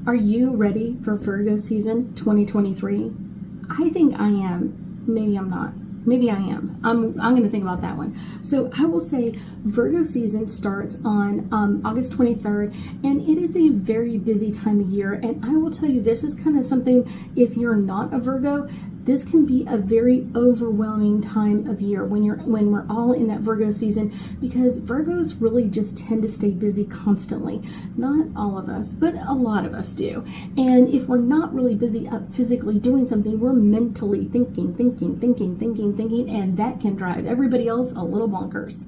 Are you ready for Virgo season 2023? I think I am. Maybe I'm not. Maybe I am. I'm going to think about that one. So I will say Virgo season starts on August 23rd, and it is a very busy time of year. And I will tell you, this is kind of something, if you're not a Virgo, this can be a very overwhelming time of year when we're all in that Virgo season, because Virgos really just tend to stay busy constantly. Not all of us, but a lot of us do. And if we're not really busy up physically doing something, we're mentally thinking, and that can drive everybody else a little bonkers.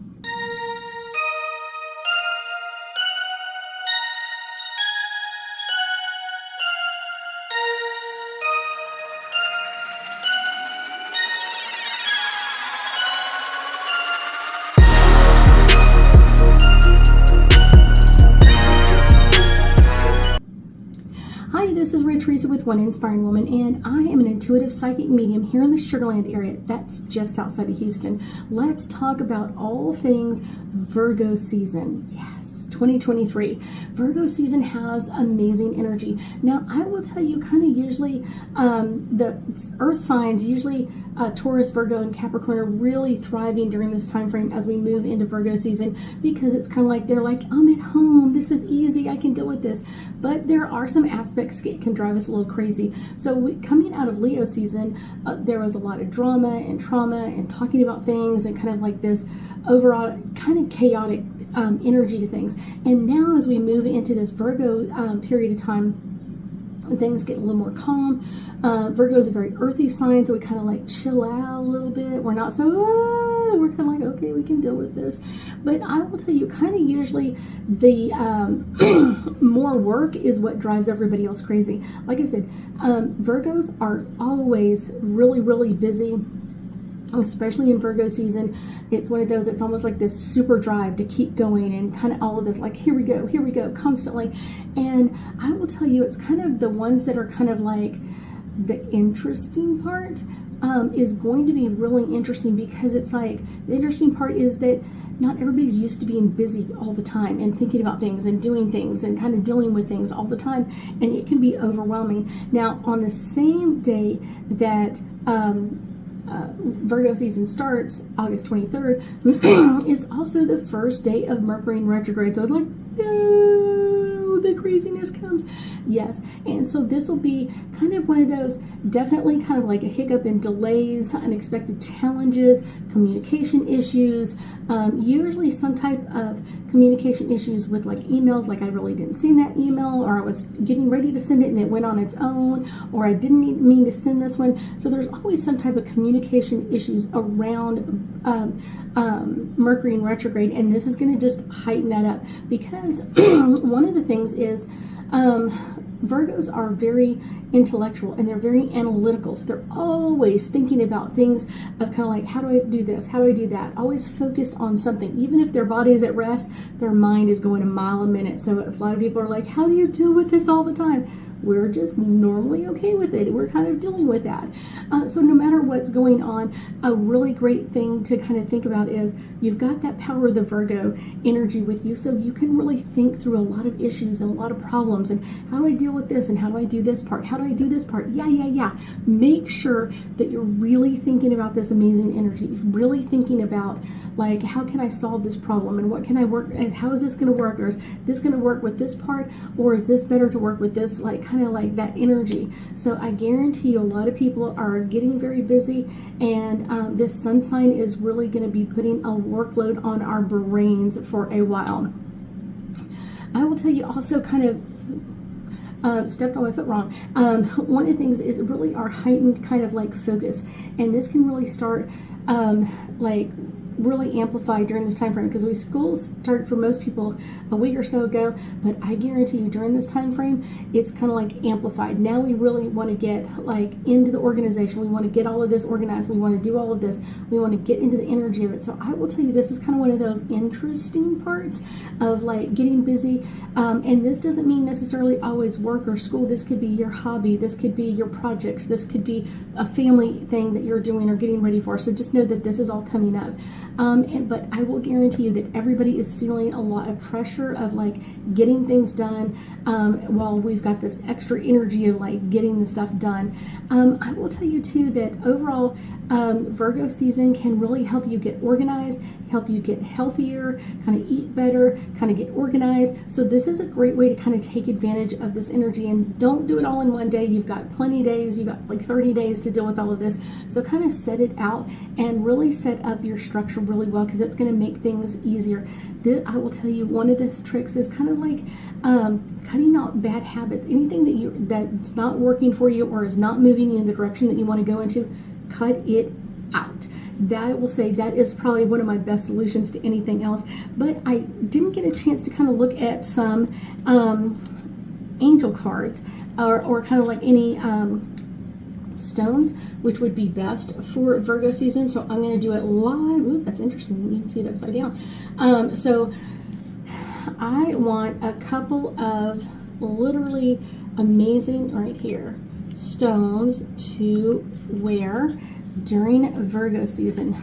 Hi, this is Ruth Theresa with One Inspiring Woman, and I am an intuitive psychic medium here in the Sugarland area. That's just outside of Houston. Let's talk about all things Virgo season. Yes, 2023. Virgo season has amazing energy. Now, I will tell you, kind of usually the earth signs, usually Taurus, Virgo, and Capricorn are really thriving during this time frame as we move into Virgo season, because it's kind of like they're like, I'm at home, this is easy, I can deal with this. But there are some aspects that can drive us a little crazy. So coming out of Leo season, there was a lot of drama and trauma and talking about things and kind of like this overall kind of chaotic energy to things. And now as we move into this Virgo period of time, things get a little more calm. Virgo is a very earthy sign, so we kind of like chill out a little bit. We're not so, we're kind of like, okay, we can deal with this. But I will tell you, kind of usually the more work is what drives everybody else crazy. Like I said, Virgos are always really, really busy. Especially in Virgo season, it's one of those, it's almost like this super drive to keep going and kind of all of this, like, here we go, constantly. And I will tell you, it's kind of the ones that are kind of like the interesting part is going to be really interesting, because it's like, the interesting part is that not everybody's used to being busy all the time and thinking about things and doing things and kind of dealing with things all the time, and it can be overwhelming. Now, on the same day that Virgo season starts, August 23rd, is also the first day of Mercury in retrograde. So it's like, no, the craziness comes. Yes. And so this will be kind of one of those, definitely kind of like a hiccup in delays, unexpected challenges, communication issues, usually some type of communication issues with like emails, like I really didn't send that email, or I was getting ready to send it and it went on its own, or I didn't mean to send this one. So there's always some type of communication issues around Mercury in retrograde, and this is going to just heighten that up, because one of the things is Virgos are very intellectual and they're very analytical. So they're always thinking about things of kind of like, how do I do this? How do I do that? Always focused on something. Even if their body is at rest, their mind is going a mile a minute. So a lot of people are like, how do you deal with this all the time? We're just normally okay with it. We're kind of dealing with that. So no matter what's going on, a really great thing to kind of think about is you've got that power of the Virgo energy with you, so you can really think through a lot of issues and a lot of problems, and how do I deal with this, and how do I do this part? How do I do this part? Yeah. Make sure that you're really thinking about this amazing energy, really thinking about like, how can I solve this problem, and what can I work, and how is this going to work, or is this going to work with this part, or is this better to work with this, like kind of like that energy. So I guarantee you a lot of people are getting very busy, and this sun sign is really going to be putting a workload on our brains for a while. I will tell you also, kind of stepped on my foot wrong. One of the things is really our heightened kind of like focus, and this can really start like really amplified during this time frame, because school started for most people a week or so ago, but I guarantee you during this time frame it's kind of like amplified. Now we really want to get like into the organization. We want to get all of this organized. We want to do all of this. We want to get into the energy of it. So I will tell you, this is kind of one of those interesting parts of like getting busy, and this doesn't mean necessarily always work or school. This could be your hobby, this could be your projects, this could be a family thing that you're doing or getting ready for. So just know that this is all coming up. But I will guarantee you that everybody is feeling a lot of pressure of like getting things done, while we've got this extra energy of like getting the stuff done. I will tell you too that overall, Virgo season can really help you get organized, help you get healthier, kind of eat better, kind of get organized. So this is a great way to kind of take advantage of this energy, and don't do it all in one day. You've got plenty of days, you've got like 30 days to deal with all of this. So kind of set it out and really set up your structure really well, because it's going to make things easier. I will tell you, one of these tricks is kind of like cutting out bad habits. Anything that's not working for you or is not moving you in the direction that you want to go into, cut it out. That I will say that is probably one of my best solutions to anything else. But I didn't get a chance to kind of look at some angel cards or kind of like any stones, which would be best for Virgo season. So I'm going to do it live. Ooh, that's interesting. You can see it upside down. So I want a couple of literally amazing, right here, stones to wear during Virgo season.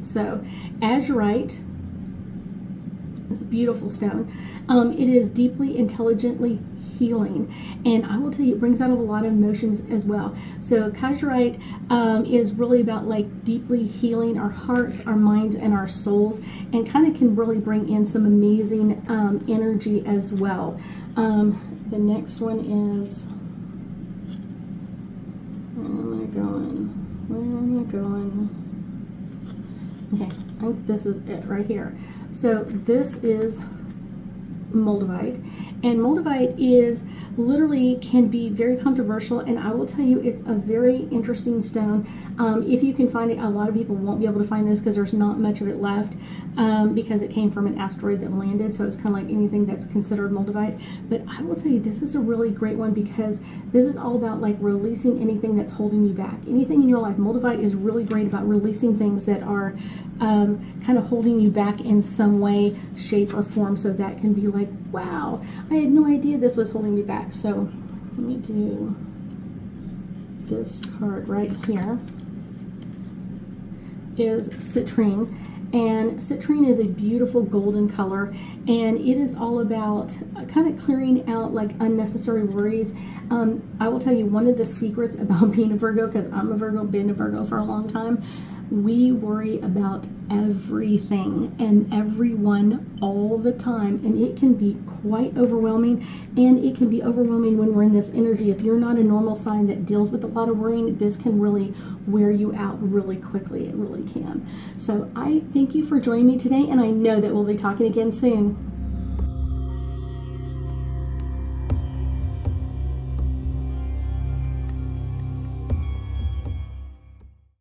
So azurite is a beautiful stone. It is deeply intelligently healing, and I will tell you, it brings out a lot of emotions as well. So azurite is really about like deeply healing our hearts, our minds, and our souls, and kind of can really bring in some amazing energy as well. The next one is, where am I going? Okay, I think this is it right here. So this is moldavite, and moldavite is literally can be very controversial, and I will tell you, it's a very interesting stone. If you can find it, a lot of people won't be able to find this because there's not much of it left, because it came from an asteroid that landed, so it's kind of like anything that's considered moldavite. But I will tell you, this is a really great one, because this is all about like releasing anything that's holding you back, anything in your life. Moldavite is really great about releasing things that are kind of holding you back in some way, shape, or form. So that can be like, wow, I had no idea this was holding me back. So let me do this card right here. Is citrine, and citrine is a beautiful golden color, and it is all about kind of clearing out like unnecessary worries. I will tell you, one of the secrets about being a Virgo, because I'm a Virgo, been a Virgo for a long time, we worry about everything and everyone all the time, and it can be quite overwhelming, and it can be overwhelming when we're in this energy. If you're not a normal sign that deals with a lot of worrying, this can really wear you out really quickly. It really can. So I thank you for joining me today, and I know that we'll be talking again soon.